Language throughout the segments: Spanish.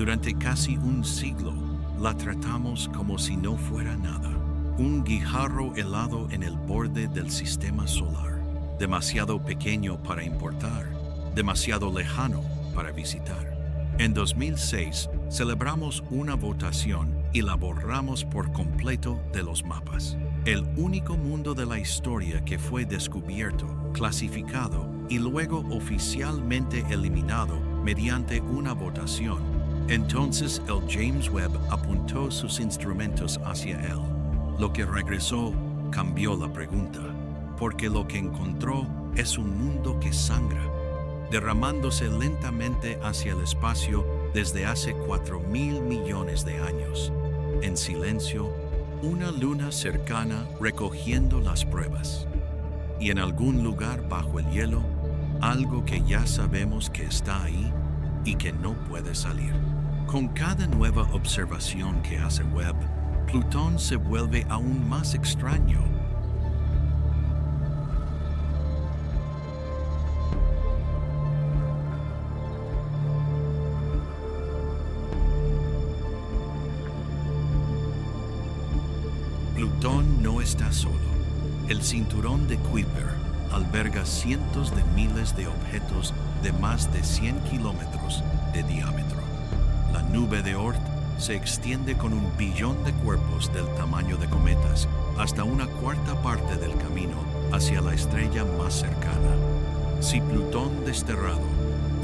Durante casi un siglo, la tratamos como si no fuera nada. Un guijarro helado en el borde del sistema solar, demasiado pequeño para importar, demasiado lejano para visitar. En 2006, celebramos una votación y la borramos por completo de los mapas. El único mundo de la historia que fue descubierto, clasificado y luego oficialmente eliminado mediante una votación. Entonces el James Webb apuntó sus instrumentos hacia él. Lo que regresó cambió la pregunta, porque lo que encontró es un mundo que sangra, derramándose lentamente hacia el espacio desde hace 4.000 millones de años. En silencio, una luna cercana recogiendo las pruebas. Y en algún lugar bajo el hielo, algo que ya sabemos que está ahí y que no puede salir. Con cada nueva observación que hace Webb, Plutón se vuelve aún más extraño. Plutón no está solo. El cinturón de Kuiper alberga cientos de miles de objetos de más de 100 kilómetros de diámetro. La nube de Oort se extiende con 1 billón de cuerpos del tamaño de cometas hasta una cuarta parte del camino hacia la estrella más cercana. Si Plutón desterrado,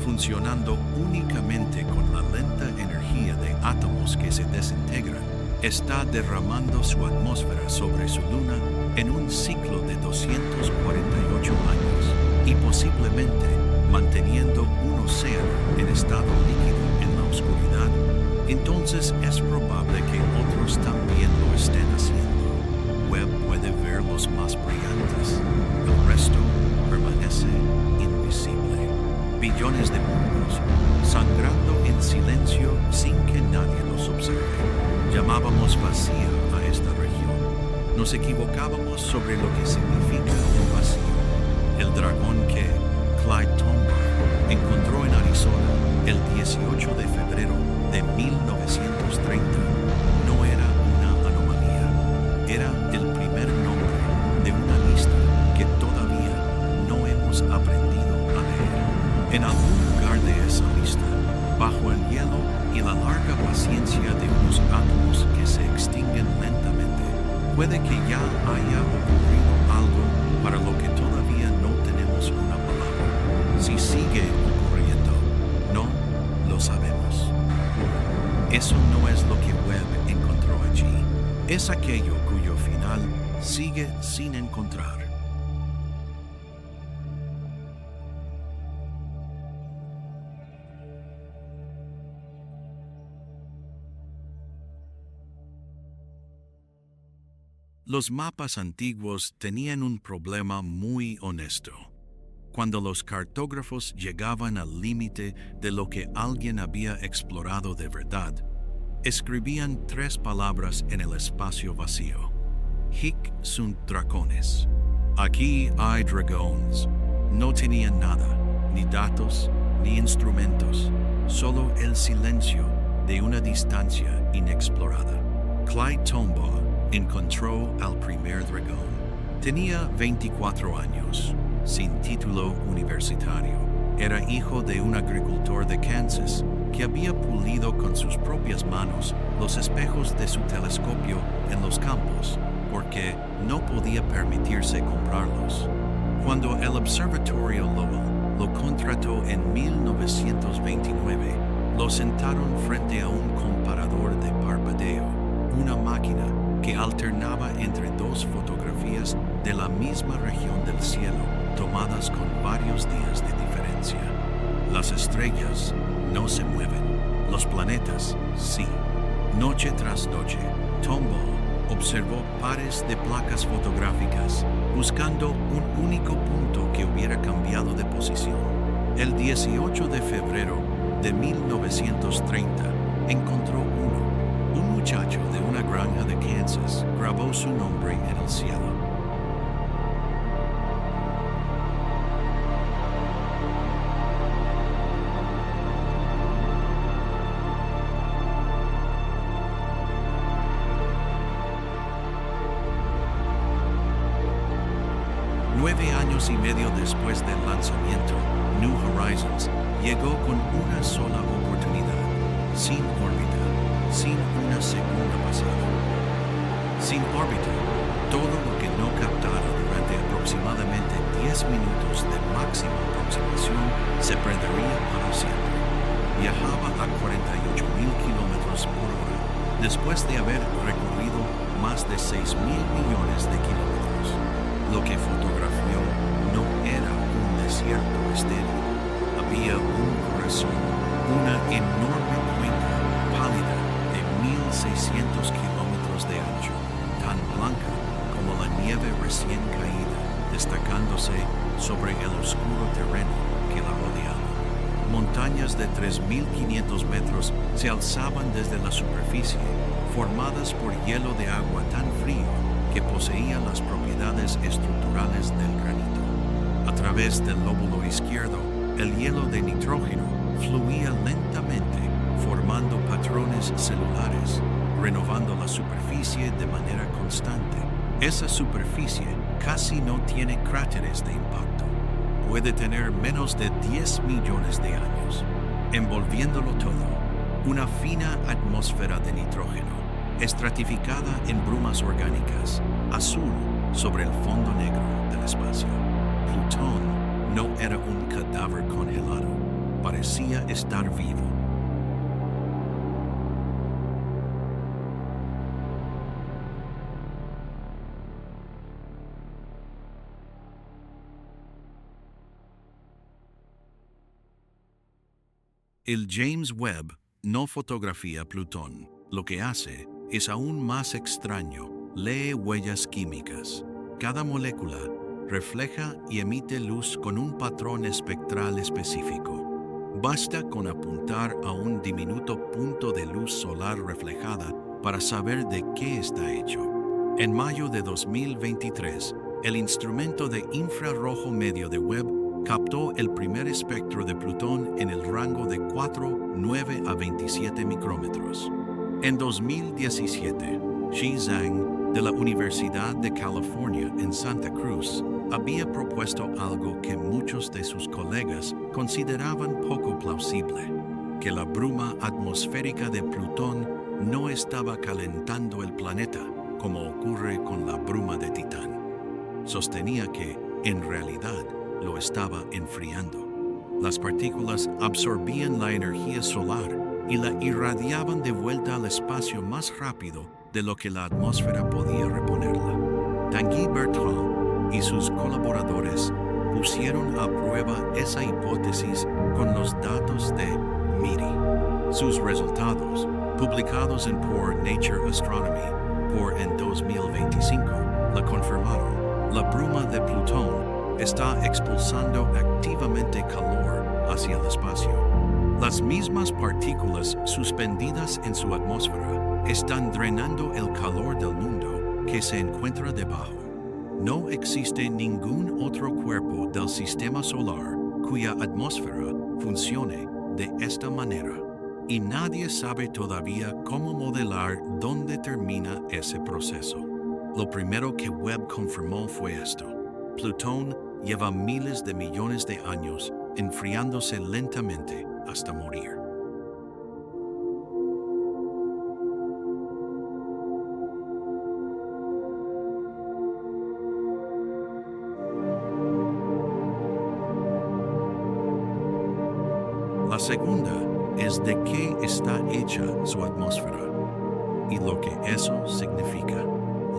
funcionando únicamente con la lenta energía de átomos que se desintegran, está derramando su atmósfera sobre su luna en un ciclo de 248 años y posiblemente manteniendo un océano en estado líquido en la oscuridad, entonces es probable que otros también lo estén haciendo. Webb puede ver los más brillantes, el resto permanece invisible. Billones de mundos sangrando en silencio sin que nadie los observe. Llamábamos vacío a esta región. Nos equivocábamos sobre lo que significa un vacío. El dragón que Clyde Tombaugh encontró en Arizona el 18 de febrero de 1930 no era una anomalía. Era el primer nombre de una lista que todavía no hemos aprendido a leer. En algún lugar de esa lista, bajo el hielo y la larga paciencia de unos átomos que se extinguen lentamente, puede que ya haya ocurrido algo para lo que todavía no tenemos una palabra. Si sigue ocurriendo, no lo sabemos. Eso no es lo que Webb encontró allí. Es aquello cuyo final sigue sin encontrar. Los mapas antiguos tenían un problema muy honesto. Cuando los cartógrafos llegaban al límite de lo que alguien había explorado de verdad, escribían 3 palabras en el espacio vacío. Hic sunt dracones. Aquí hay dragones. No tenían nada, ni datos, ni instrumentos, solo el silencio de una distancia inexplorada. Clyde Tombaugh encontró al primer dragón. Tenía 24 años, sin título universitario. Era hijo de un agricultor de Kansas que había pulido con sus propias manos los espejos de su telescopio en los campos, porque no podía permitirse comprarlos. Cuando el Observatorio Lowell lo contrató en 1929, lo sentaron frente a un comparador de parpadeo, una máquina que alternaba entre 2 fotografías de la misma región del cielo, tomadas con varios días de diferencia. Las estrellas no se mueven, los planetas sí. Noche tras noche, Tombaugh observó pares de placas fotográficas, buscando un único punto que hubiera cambiado de posición. El 18 de febrero de 1930, encontró uno. Un muchacho de una granja de Kansas grabó su nombre en el cielo. medio después del lanzamiento, New Horizons llegó con una sola oportunidad, sin órbita, sin una segunda pasada. Sin órbita, todo lo que no captara durante aproximadamente 10 minutos de máxima aproximación se perdería para siempre. Viajaba a 48.000 kilómetros por hora, después de haber recorrido más de 6.000 millones de kilómetros. Lo que fotografió no era un desierto estéril. Había un corazón, una enorme cuenca pálida de 1.600 kilómetros de ancho, tan blanca como la nieve recién caída, destacándose sobre el oscuro terreno que la rodeaba. Montañas de 3.500 metros se alzaban desde la superficie, formadas por hielo de agua tan frío que poseía las propiedades estructurales del granito. A través del lóbulo izquierdo, el hielo de nitrógeno fluía lentamente, formando patrones celulares, renovando la superficie de manera constante. Esa superficie casi no tiene cráteres de impacto. Puede tener menos de 10 millones de años, envolviéndolo todo, una fina atmósfera de nitrógeno, estratificada en brumas orgánicas, azul sobre el fondo negro del espacio. Plutón no era un cadáver congelado, parecía estar vivo. El James Webb no fotografía Plutón. Lo que hace es aún más extraño. Lee huellas químicas. Cada molécula refleja y emite luz con un patrón espectral específico. Basta con apuntar a un diminuto punto de luz solar reflejada para saber de qué está hecho. En mayo de 2023, el instrumento de infrarrojo medio de Webb captó el primer espectro de Plutón en el rango de 4, 9 a 27 micrómetros. En 2017, Xi Zhang, de la Universidad de California en Santa Cruz, había propuesto algo que muchos de sus colegas consideraban poco plausible, que la bruma atmosférica de Plutón no estaba calentando el planeta como ocurre con la bruma de Titán. Sostenía que, en realidad, lo estaba enfriando. Las partículas absorbían la energía solar y la irradiaban de vuelta al espacio más rápido de lo que la atmósfera podía reponerla. Tanguy Bertrand y sus colaboradores pusieron a prueba esa hipótesis con los datos de MIRI. Sus resultados, publicados en por Nature Astronomy en 2025, la confirmaron. La bruma de Plutón está expulsando activamente calor hacia el espacio. Las mismas partículas suspendidas en su atmósfera están drenando el calor del mundo que se encuentra debajo. No existe ningún otro cuerpo del sistema solar cuya atmósfera funcione de esta manera, y nadie sabe todavía cómo modelar dónde termina ese proceso. Lo primero que Webb confirmó fue esto: Plutón lleva miles de millones de años enfriándose lentamente hasta morir. La segunda es de qué está hecha su atmósfera y lo que eso significa.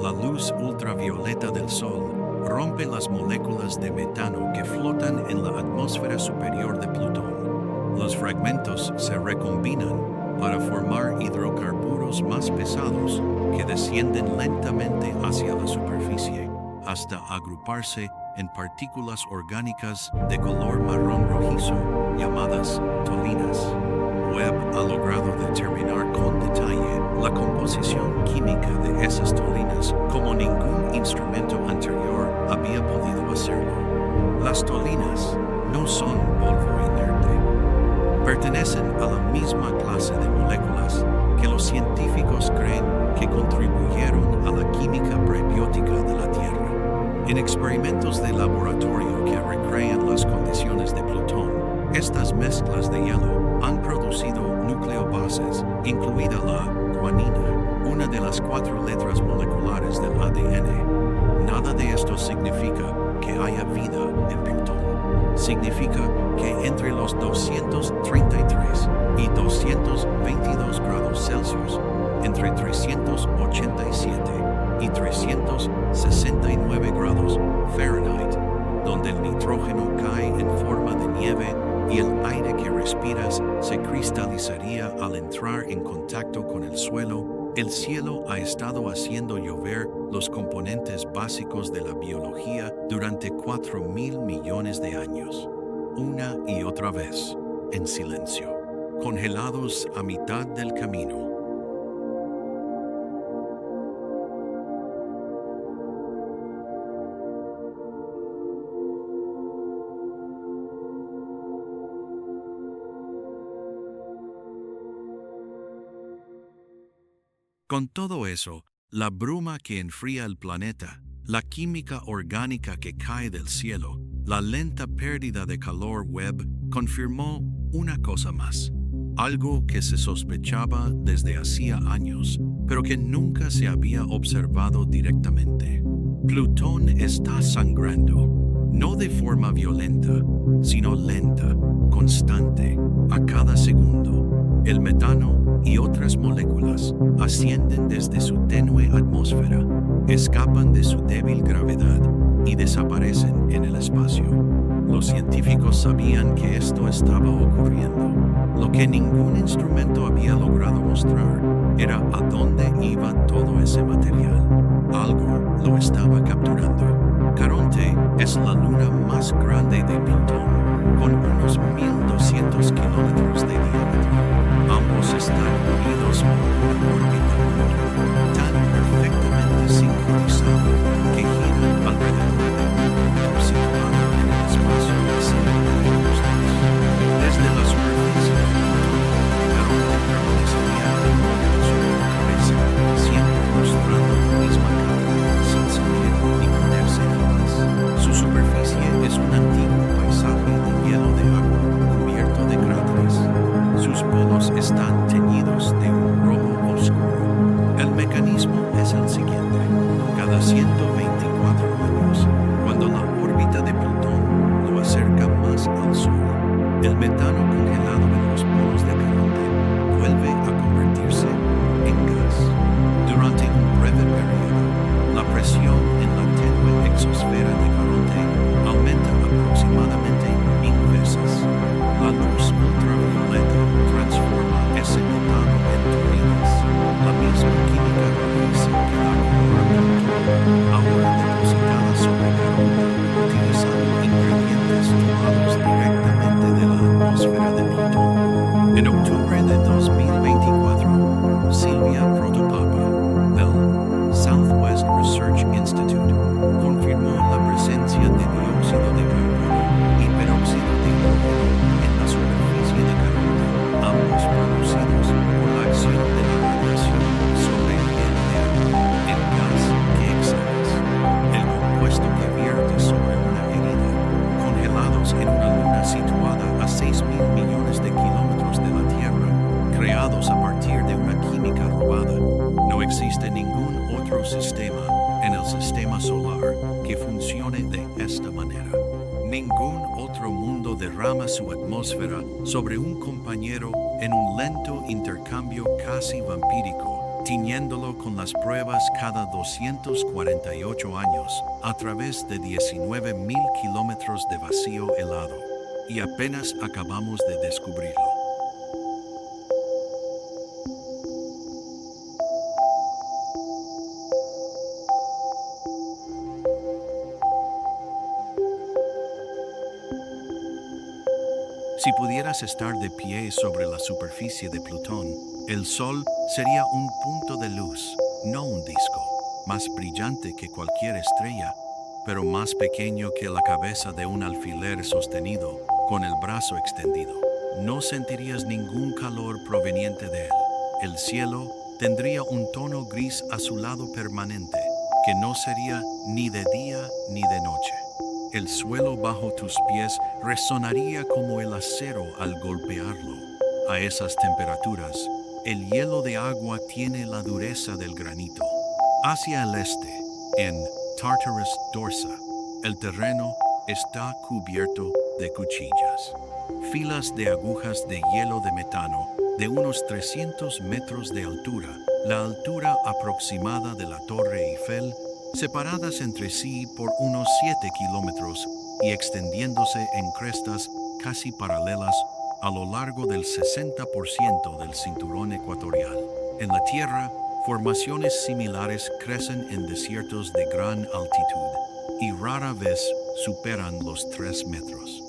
La luz ultravioleta del Sol rompe las moléculas de metano que flotan en la atmósfera superior de Plutón. Los fragmentos se recombinan para formar hidrocarburos más pesados que descienden lentamente hacia la superficie hasta agruparse en partículas orgánicas de color marrón rojizo llamadas tolinas. Webb ha logrado determinar con detalle la composición química de esas tolinas como ningún instrumento anterior había podido hacerlo. Las tolinas no son polvo inerte. Pertenecen a la misma clase de moléculas que los científicos creen que contribuyeron a la química prebiótica de la Tierra. En experimentos de laboratorio que recrean las condiciones de Plutón, estas mezclas de hielo han producido nucleobases, incluida la guanina, una de las 4 letras moleculares del ADN. Nada de esto significa que haya vida en Plutón. Significa que entre los 233 y 222 grados Celsius, entre 387 y 369 grados Fahrenheit, donde el nitrógeno cae en forma de nieve y el aire que respiras se cristalizaría al entrar en contacto con el suelo, el cielo ha estado haciendo llover los componentes básicos de la biología durante 4.000 millones de años, una y otra vez, en silencio, congelados a mitad del camino. Con todo eso, la bruma que enfría el planeta, la química orgánica que cae del cielo, la lenta pérdida de calor Webb confirmó una cosa más, algo que se sospechaba desde hacía años, pero que nunca se había observado directamente. Plutón está sangrando, no de forma violenta, sino lenta, constante, a cada segundo. El metano y otras moléculas ascienden desde su tenue atmósfera, escapan de su débil gravedad y desaparecen en el espacio. Los científicos sabían que esto estaba ocurriendo. Lo que ningún instrumento había logrado mostrar era a dónde iba todo ese material. Algo lo estaba capturando. Caronte es la luna más grande de Plutón, con unos 1.200 kilómetros de diámetro. Ambos están unidos por una órbita tan perfectamente sincronizada que giran alrededor de un punto situado en el espacio de 100 kilómetros. Desde la superficie de Plutón, Caronte permanecería inmóvil sobre la cabeza, siempre mostrando la misma cara, sin salir ni ponerse jamás. Su superficie es un antiguo paisaje de hielo de agua cubierto de cráteres. Sus polos están teñidos de un rojo oscuro. El mecanismo es el siguiente. Cada 124 años, cuando la órbita de Plutón lo acerca más al Sol, el metano congelado en los polos de Caronte vuelve a convertirse en gas. Durante un breve periodo, la presión en la tenue exosfera de Caronte aumenta aproximadamente 1000 veces. La luz ultravioleta transforma ese metano en turbines, la misma química rojiza que da color a Plutón, ahora depositada sobre Caronte, utilizando ingredientes tomados directamente de la atmósfera de Plutón. En octubre de 2024, Silvia Protopapa, del Southwest Research Institute, confirmó la presencia de dióxido de carbono y peróxido de hidrógeno en la superficie de Caronte, ambos producidos por la acción de la radiación sobre el hielo de agua, el gas que exhalas. El compuesto que vierte sobre una herida, congelados en una luna situada a 6.000 millones de kilómetros de la Tierra, creados a partir de una química robada. No existe ningún otro sistema en el sistema solar que funcione de esta manera. Ningún otro mundo derrama su atmósfera sobre un compañero en un lento intercambio casi vampírico, tiñéndolo con las pruebas cada 248 años a través de 19.000 kilómetros de vacío helado. Y apenas acabamos de descubrirlo. Si pudieras estar de pie sobre la superficie de Plutón, el Sol sería un punto de luz, no un disco, más brillante que cualquier estrella, pero más pequeño que la cabeza de un alfiler sostenido con el brazo extendido. No sentirías ningún calor proveniente de él. El cielo tendría un tono gris azulado permanente, que no sería ni de día ni de noche. El suelo bajo tus pies resonaría como el acero al golpearlo. A esas temperaturas, el hielo de agua tiene la dureza del granito. Hacia el este, en Tartarus Dorsa, el terreno está cubierto de cuchillas. Filas de agujas de hielo de metano de unos 300 metros de altura, la altura aproximada de la Torre Eiffel, separadas entre sí por unos 7 kilómetros y extendiéndose en crestas casi paralelas a lo largo del 60% del cinturón ecuatorial. En la Tierra, formaciones similares crecen en desiertos de gran altitud y rara vez superan los 3 metros.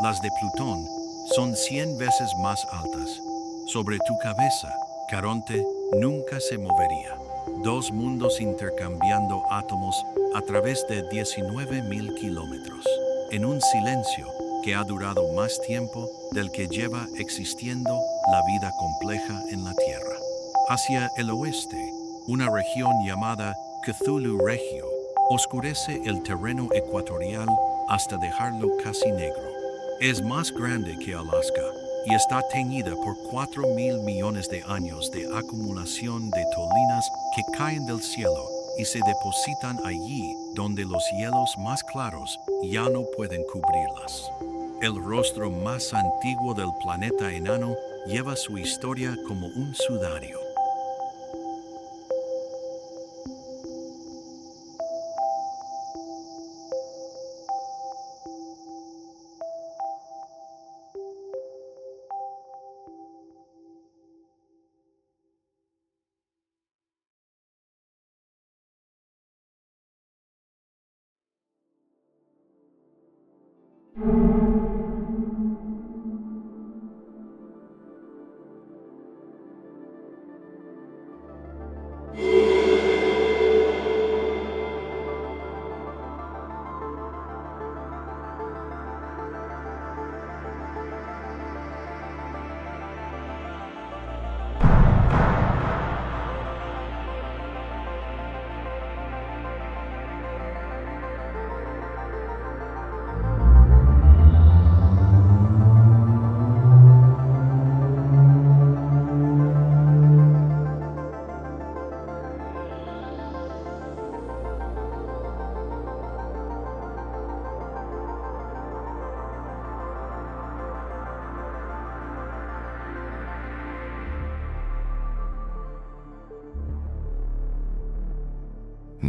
Las de Plutón son 100 veces más altas. Sobre tu cabeza, Caronte nunca se movería. Dos mundos intercambiando átomos a través de 19.000 kilómetros, en un silencio que ha durado más tiempo del que lleva existiendo la vida compleja en la Tierra. Hacia el oeste, una región llamada Cthulhu Regio oscurece el terreno ecuatorial hasta dejarlo casi negro. Es más grande que Alaska y está teñida por 4.000 millones de años de acumulación de tolinas que caen del cielo y se depositan allí donde los hielos más claros ya no pueden cubrirlas. El rostro más antiguo del planeta enano lleva su historia como un sudario.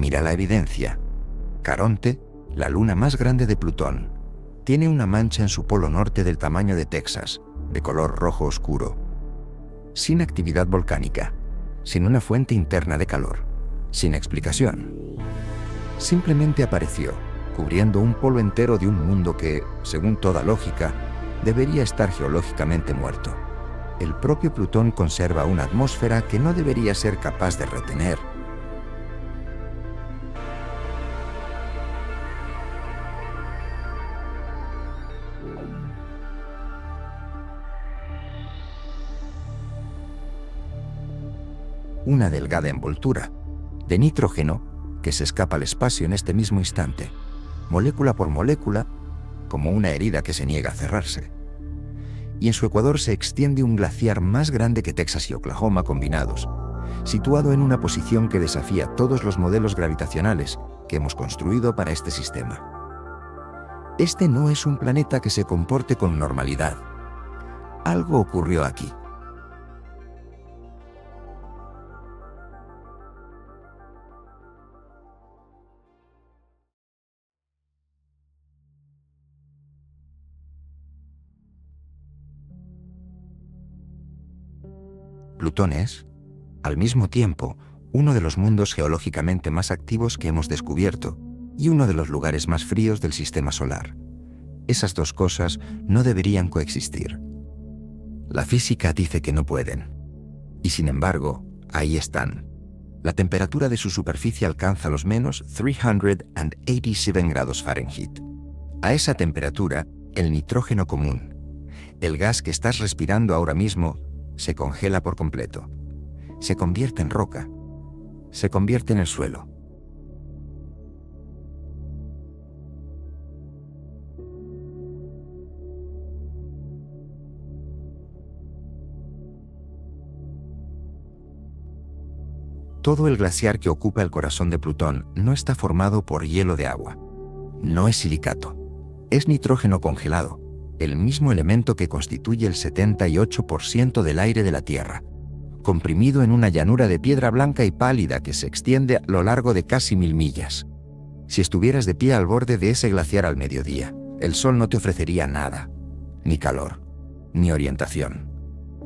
Mira la evidencia. Caronte, la luna más grande de Plutón, tiene una mancha en su polo norte del tamaño de Texas, de color rojo oscuro. Sin actividad volcánica, sin una fuente interna de calor, sin explicación. Simplemente apareció, cubriendo un polo entero de un mundo que, según toda lógica, debería estar geológicamente muerto. El propio Plutón conserva una atmósfera que no debería ser capaz de retener. Una delgada envoltura de nitrógeno que se escapa al espacio en este mismo instante, molécula por molécula, como una herida que se niega a cerrarse. Y en su ecuador se extiende un glaciar más grande que Texas y Oklahoma combinados, situado en una posición que desafía todos los modelos gravitacionales que hemos construido para este sistema. Este no es un planeta que se comporte con normalidad. Algo ocurrió aquí. Plutón es, al mismo tiempo, uno de los mundos geológicamente más activos que hemos descubierto y uno de los lugares más fríos del sistema solar. Esas dos cosas no deberían coexistir. La física dice que no pueden. Y sin embargo, ahí están. La temperatura de su superficie alcanza los menos 387 grados Fahrenheit. A esa temperatura, el nitrógeno común, el gas que estás respirando ahora mismo, se congela por completo. Se convierte en roca. Se convierte en el suelo. Todo el glaciar que ocupa el corazón de Plutón no está formado por hielo de agua. No es silicato. Es nitrógeno congelado, el mismo elemento que constituye el 78% del aire de la Tierra, comprimido en una llanura de piedra blanca y pálida que se extiende a lo largo de casi 1000 millas. Si estuvieras de pie al borde de ese glaciar al mediodía, el sol no te ofrecería nada, ni calor, ni orientación.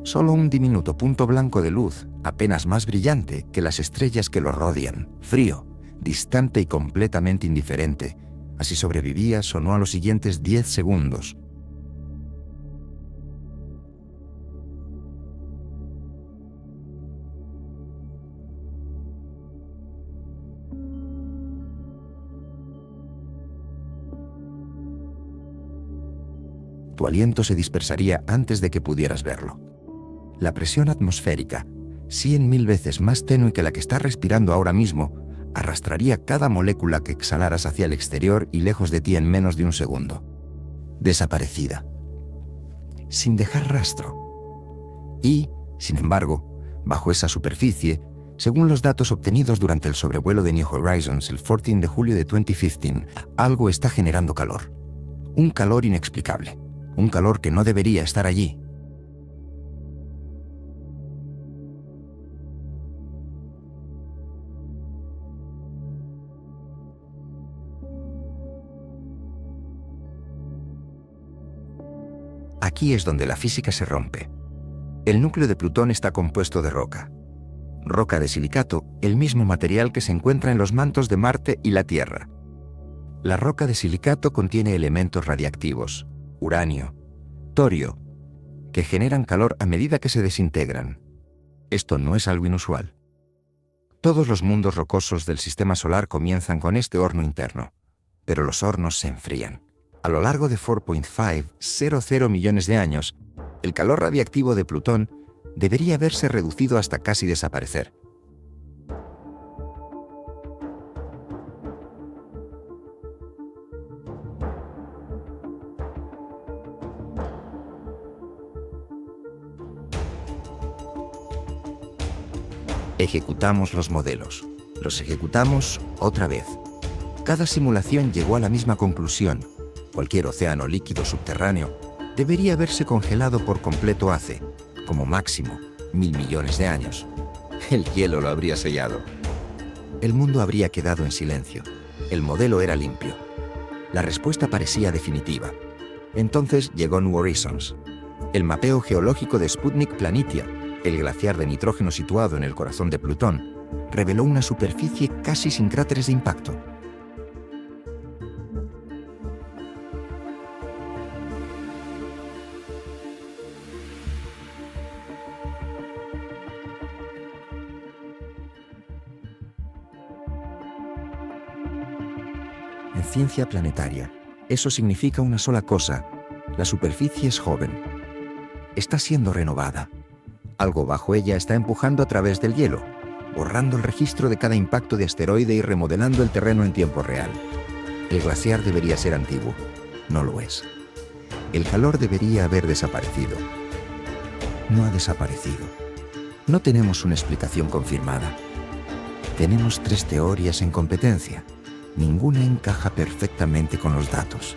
Solo un diminuto punto blanco de luz, apenas más brillante que las estrellas que lo rodean, frío, distante y completamente indiferente. Así sobrevivías o no a los siguientes 10 segundos. Tu aliento se dispersaría antes de que pudieras verlo. La presión atmosférica, 100.000 veces más tenue que la que estás respirando ahora mismo, arrastraría cada molécula que exhalaras hacia el exterior y lejos de ti en menos de un segundo. Desaparecida. Sin dejar rastro. Y, sin embargo, bajo esa superficie, según los datos obtenidos durante el sobrevuelo de New Horizons el 14 de julio de 2015, algo está generando calor. Un calor inexplicable. Un calor que no debería estar allí. Aquí es donde la física se rompe. El núcleo de Plutón está compuesto de roca. Roca de silicato, el mismo material que se encuentra en los mantos de Marte y la Tierra. La roca de silicato contiene elementos radiactivos, uranio, torio, que generan calor a medida que se desintegran. Esto no es algo inusual. Todos los mundos rocosos del sistema solar comienzan con este horno interno, pero los hornos se enfrían. A lo largo de 4.500 millones de años, el calor radiactivo de Plutón debería haberse reducido hasta casi desaparecer. Ejecutamos los modelos. Los ejecutamos otra vez. Cada simulación llegó a la misma conclusión. Cualquier océano líquido subterráneo debería haberse congelado por completo hace, como máximo, 1000 millones de años. El hielo lo habría sellado. El mundo habría quedado en silencio. El modelo era limpio. La respuesta parecía definitiva. Entonces llegó New Horizons. El mapeo geológico de Sputnik Planitia, el glaciar de nitrógeno situado en el corazón de Plutón, reveló una superficie casi sin cráteres de impacto. En ciencia planetaria, eso significa una sola cosa: la superficie es joven. Está siendo renovada. Algo bajo ella está empujando a través del hielo, borrando el registro de cada impacto de asteroide y remodelando el terreno en tiempo real. El glaciar debería ser antiguo. No lo es. El calor debería haber desaparecido. No ha desaparecido. No tenemos una explicación confirmada. Tenemos 3 teorías en competencia. Ninguna encaja perfectamente con los datos.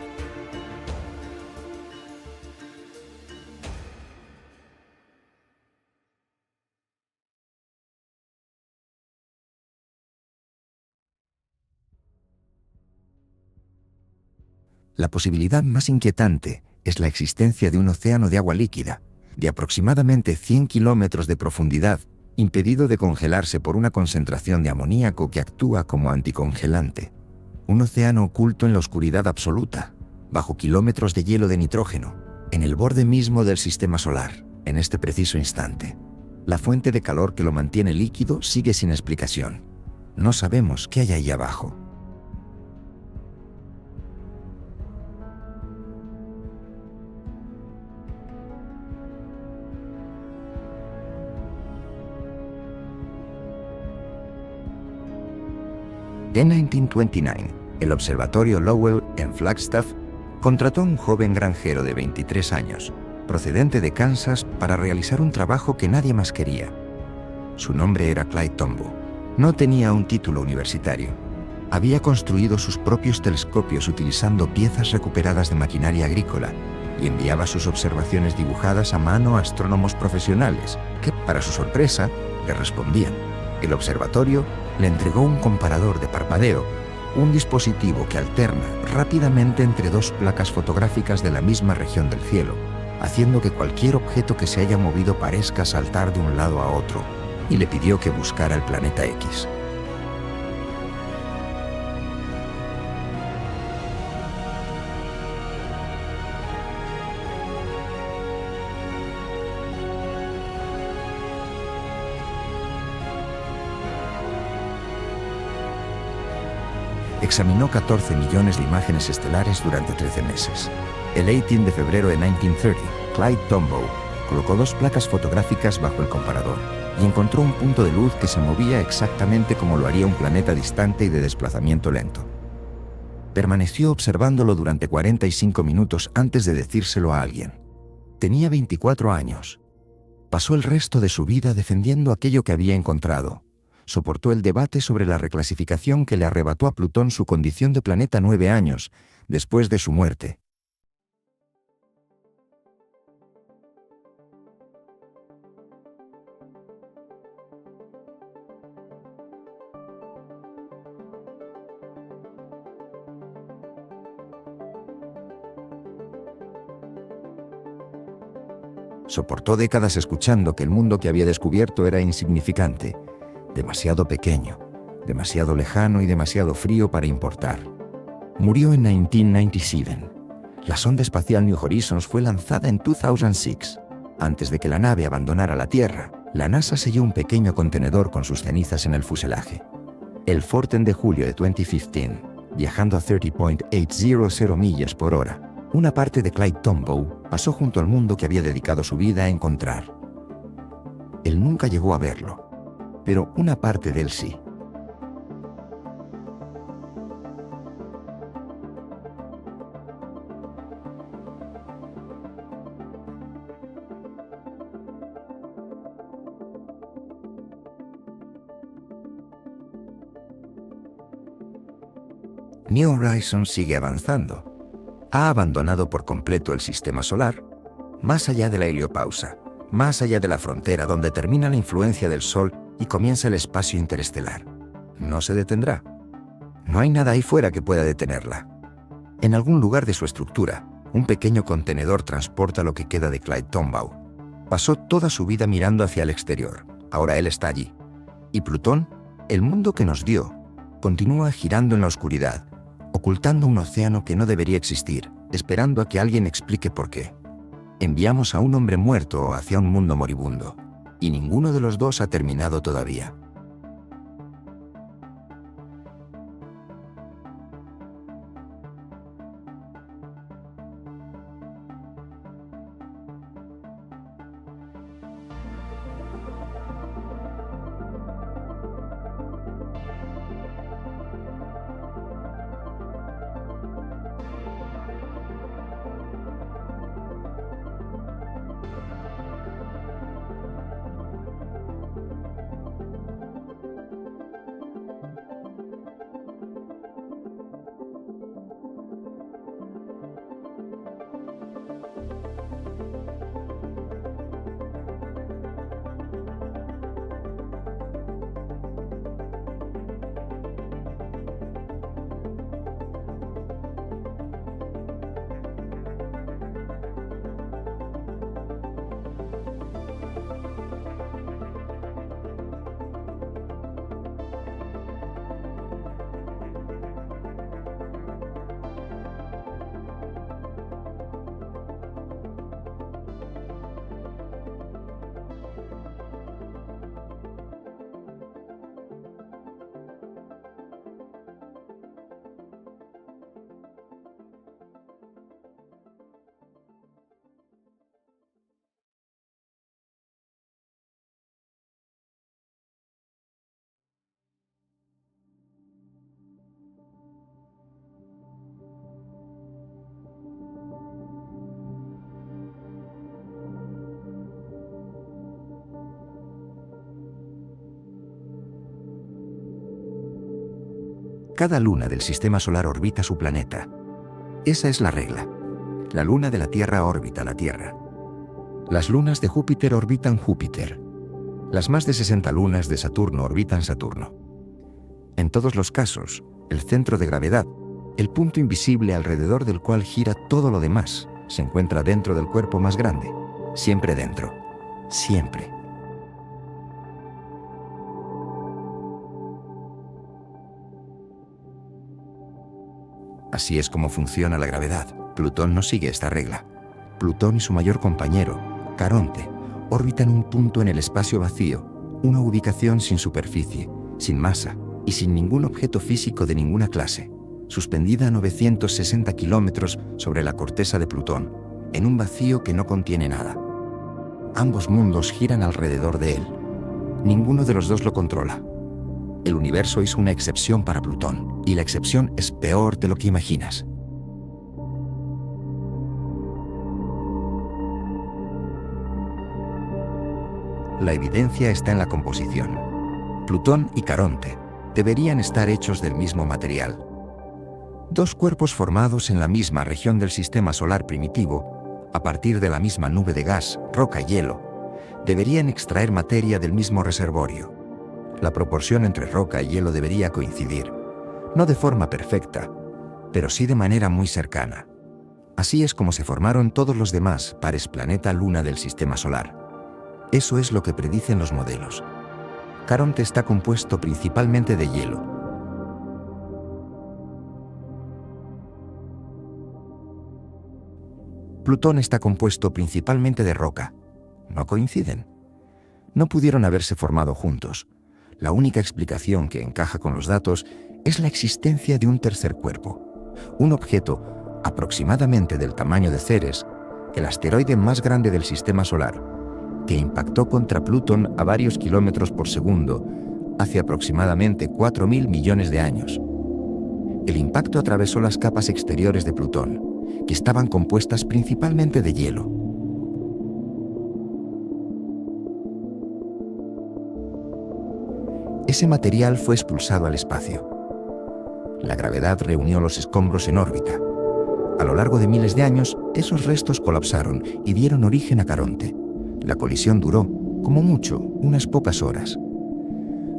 La posibilidad más inquietante es la existencia de un océano de agua líquida, de aproximadamente 100 kilómetros de profundidad, impedido de congelarse por una concentración de amoníaco que actúa como anticongelante. Un océano oculto en la oscuridad absoluta, bajo kilómetros de hielo de nitrógeno, en el borde mismo del sistema solar, en este preciso instante. La fuente de calor que lo mantiene líquido sigue sin explicación. No sabemos qué hay ahí abajo. En 1929, el observatorio Lowell en Flagstaff contrató a un joven granjero de 23 años, procedente de Kansas, para realizar un trabajo que nadie más quería. Su nombre era Clyde Tombaugh. No tenía un título universitario. Había construido sus propios telescopios utilizando piezas recuperadas de maquinaria agrícola y enviaba sus observaciones dibujadas a mano a astrónomos profesionales, que, para su sorpresa, le respondían. El observatorio le entregó un comparador de parpadeo, un dispositivo que alterna rápidamente entre dos placas fotográficas de la misma región del cielo, haciendo que cualquier objeto que se haya movido parezca saltar de un lado a otro, y le pidió que buscara el planeta X. Examinó 14 millones de imágenes estelares durante 13 meses. El 18 de febrero de 1930, Clyde Tombaugh colocó dos placas fotográficas bajo el comparador y encontró un punto de luz que se movía exactamente como lo haría un planeta distante y de desplazamiento lento. Permaneció observándolo durante 45 minutos antes de decírselo a alguien. Tenía 24 años. Pasó el resto de su vida defendiendo aquello que había encontrado. Soportó el debate sobre la reclasificación que le arrebató a Plutón su condición de planeta 9 años después de su muerte. Soportó décadas escuchando que el mundo que había descubierto era insignificante, demasiado pequeño, demasiado lejano y demasiado frío para importar. Murió en 1997. La sonda espacial New Horizons fue lanzada en 2006. Antes de que la nave abandonara la Tierra, la NASA selló un pequeño contenedor con sus cenizas en el fuselaje. El 14 de julio de 2015, viajando a 30.800 millas por hora, una parte de Clyde Tombaugh pasó junto al mundo que había dedicado su vida a encontrar. Él nunca llegó a verlo, pero una parte de él sí. New Horizons sigue avanzando. Ha abandonado por completo el sistema solar, más allá de la heliopausa, más allá de la frontera donde termina la influencia del Sol y comienza el espacio interestelar. No se detendrá. No hay nada ahí fuera que pueda detenerla. En algún lugar de su estructura, un pequeño contenedor transporta lo que queda de Clyde Tombaugh. Pasó toda su vida mirando hacia el exterior. Ahora él está allí. Y Plutón, el mundo que nos dio, continúa girando en la oscuridad, ocultando un océano que no debería existir, esperando a que alguien explique por qué. Enviamos a un hombre muerto hacia un mundo moribundo, y ninguno de los dos ha terminado todavía. Cada luna del sistema solar orbita su planeta. Esa es la regla. La luna de la Tierra orbita la Tierra. Las lunas de Júpiter orbitan Júpiter. Las más de 60 lunas de Saturno orbitan Saturno. En todos los casos, el centro de gravedad, el punto invisible alrededor del cual gira todo lo demás, se encuentra dentro del cuerpo más grande. Siempre dentro. Siempre. Así es como funciona la gravedad. Plutón no sigue esta regla. Plutón y su mayor compañero, Caronte, orbitan un punto en el espacio vacío, una ubicación sin superficie, sin masa y sin ningún objeto físico de ninguna clase, suspendida a 960 kilómetros sobre la corteza de Plutón, en un vacío que no contiene nada. Ambos mundos giran alrededor de él. Ninguno de los dos lo controla. El universo es una excepción para Plutón, y la excepción es peor de lo que imaginas. La evidencia está en la composición. Plutón y Caronte deberían estar hechos del mismo material. Dos cuerpos formados en la misma región del sistema solar primitivo, a partir de la misma nube de gas, roca y hielo, deberían extraer materia del mismo reservorio. La proporción entre roca y hielo debería coincidir, no de forma perfecta, pero sí de manera muy cercana. Así es como se formaron todos los demás pares planeta-luna del sistema solar. Eso es lo que predicen los modelos. Caronte está compuesto principalmente de hielo. Plutón está compuesto principalmente de roca. No coinciden. No pudieron haberse formado juntos. La única explicación que encaja con los datos es la existencia de un tercer cuerpo, un objeto aproximadamente del tamaño de Ceres, el asteroide más grande del sistema solar, que impactó contra Plutón a varios kilómetros por segundo hace aproximadamente 4.000 millones de años. El impacto atravesó las capas exteriores de Plutón, que estaban compuestas principalmente de hielo. Ese material fue expulsado al espacio. La gravedad reunió los escombros en órbita. A lo largo de miles de años, esos restos colapsaron y dieron origen a Caronte. La colisión duró, como mucho, unas pocas horas.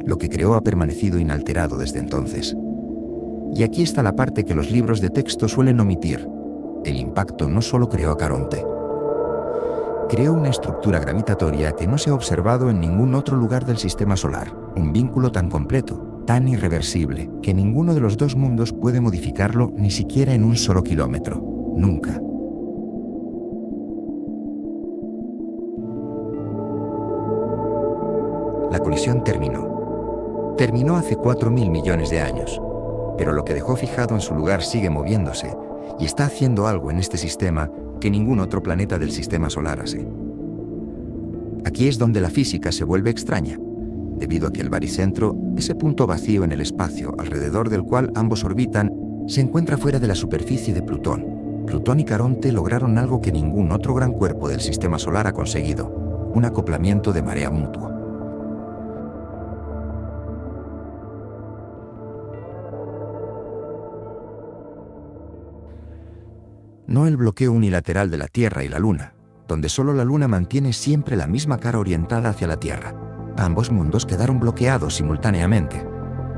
Lo que creó ha permanecido inalterado desde entonces. Y aquí está la parte que los libros de texto suelen omitir. El impacto no solo creó a Caronte. Creó una estructura gravitatoria que no se ha observado en ningún otro lugar del sistema solar. Un vínculo tan completo, tan irreversible, que ninguno de los dos mundos puede modificarlo ni siquiera en un solo kilómetro. Nunca. La colisión terminó. Terminó hace 4.000 millones de años. Pero lo que dejó fijado en su lugar sigue moviéndose y está haciendo algo en este sistema que ningún otro planeta del sistema solar hace. Aquí es donde la física se vuelve extraña, debido a que el baricentro, ese punto vacío en el espacio alrededor del cual ambos orbitan, se encuentra fuera de la superficie de Plutón. Plutón y Caronte lograron algo que ningún otro gran cuerpo del sistema solar ha conseguido: un acoplamiento de marea mutuo. No el bloqueo unilateral de la Tierra y la Luna, donde solo la Luna mantiene siempre la misma cara orientada hacia la Tierra. Ambos mundos quedaron bloqueados simultáneamente.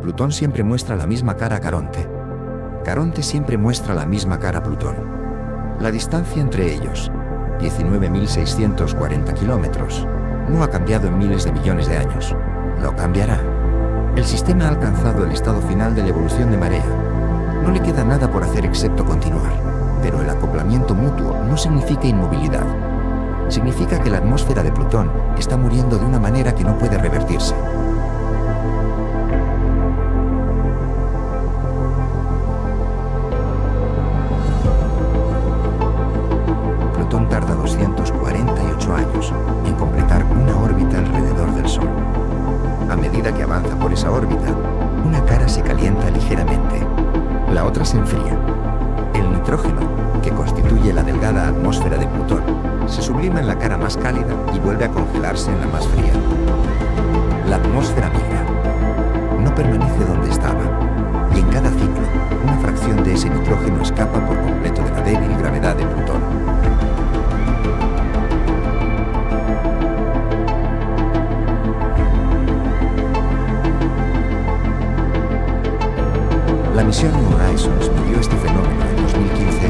Plutón siempre muestra la misma cara a Caronte. Caronte siempre muestra la misma cara a Plutón. La distancia entre ellos, 19.640 kilómetros, no ha cambiado en miles de millones de años. Lo cambiará. El sistema ha alcanzado el estado final de la evolución de marea. No le queda nada por hacer excepto continuar. Pero el acoplamiento mutuo no significa inmovilidad. Significa que la atmósfera de Plutón está muriendo de una manera que no puede revertirse. Plutón tarda 248 años en completar una órbita alrededor del Sol. A medida que avanza por esa órbita, una cara se calienta ligeramente, la otra se enfría. El nitrógeno, que constituye la delgada atmósfera de Plutón, se sublima en la cara más cálida y vuelve a congelarse en la más fría. La atmósfera migra. No permanece donde estaba. y en cada ciclo, una fracción de ese nitrógeno escapa por completo de la débil gravedad de Plutón. La misión New Horizons midió este fenómeno en 2015,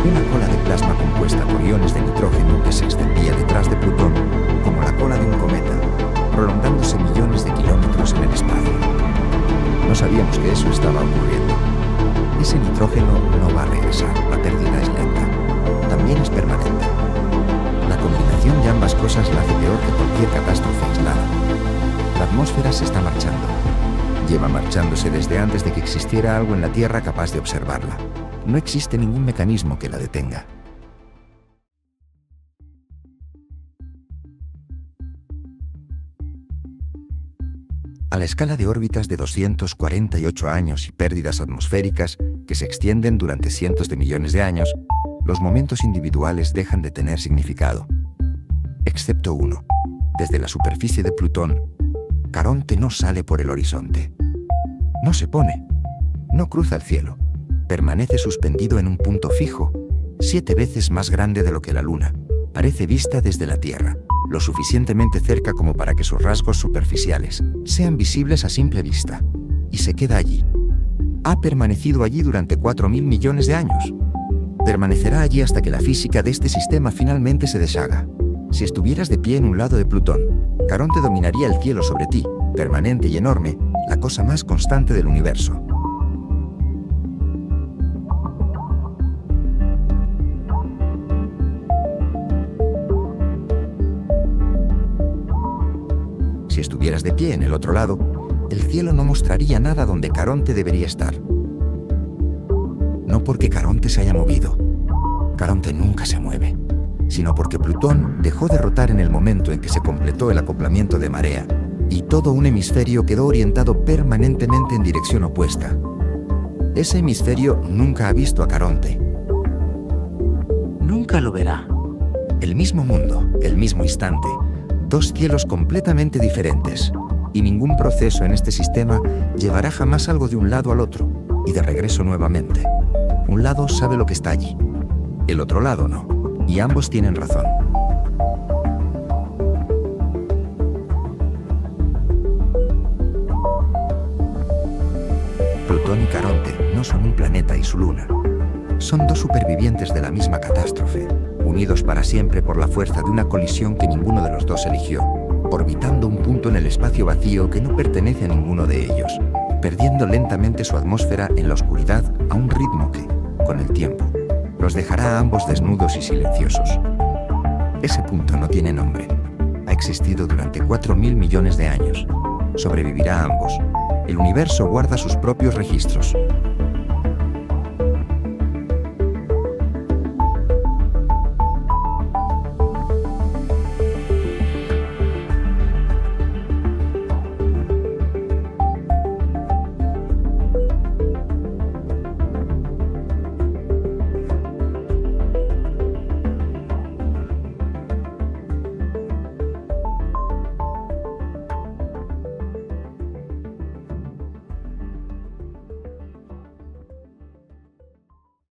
una cola de plasma compuesta por iones de nitrógeno que se extendía detrás de Plutón como la cola de un cometa, prolongándose millones de kilómetros en el espacio. No sabíamos que eso estaba ocurriendo. Ese nitrógeno no va a regresar, la pérdida es lenta. También es permanente. La combinación de ambas cosas la hace peor que cualquier catástrofe aislada. La atmósfera se está marchando. Lleva marchándose desde antes de que existiera algo en la Tierra capaz de observarla. No existe ningún mecanismo que la detenga. A la escala de órbitas de 248 años y pérdidas atmosféricas que se extienden durante cientos de millones de años, los momentos individuales dejan de tener significado. Excepto uno. Desde la superficie de Plutón, Caronte no sale por el horizonte. No se pone. No cruza el cielo. Permanece suspendido en un punto fijo, 7 veces más grande de lo que la Luna. Parece vista desde la Tierra, lo suficientemente cerca como para que sus rasgos superficiales sean visibles a simple vista. Y se queda allí. Ha permanecido allí durante 4.000 millones de años. Permanecerá allí hasta que la física de este sistema finalmente se deshaga. Si estuvieras de pie en un lado de Plutón, Caronte dominaría el cielo sobre ti, permanente y enorme, la cosa más constante del universo. Si estuvieras de pie en el otro lado, el cielo no mostraría nada donde Caronte debería estar. No porque Caronte se haya movido. Caronte nunca se mueve, sino porque Plutón dejó de rotar en el momento en que se completó el acoplamiento de marea, y todo un hemisferio quedó orientado permanentemente en dirección opuesta. Ese hemisferio nunca ha visto a Caronte. Nunca lo verá. El mismo mundo, el mismo instante, 2 cielos completamente diferentes, y ningún proceso en este sistema llevará jamás algo de un lado al otro, y de regreso nuevamente. Un lado sabe lo que está allí, el otro lado no, y ambos tienen razón. Plutón y Caronte no son un planeta y su luna. Son 2 supervivientes de la misma catástrofe, unidos para siempre por la fuerza de una colisión que ninguno de los dos eligió, orbitando un punto en el espacio vacío que no pertenece a ninguno de ellos, perdiendo lentamente su atmósfera en la oscuridad a un ritmo que, con el tiempo, los dejará a ambos desnudos y silenciosos. Ese punto no tiene nombre. Ha existido durante 4.000 millones de años. Sobrevivirá a ambos. El universo guarda sus propios registros.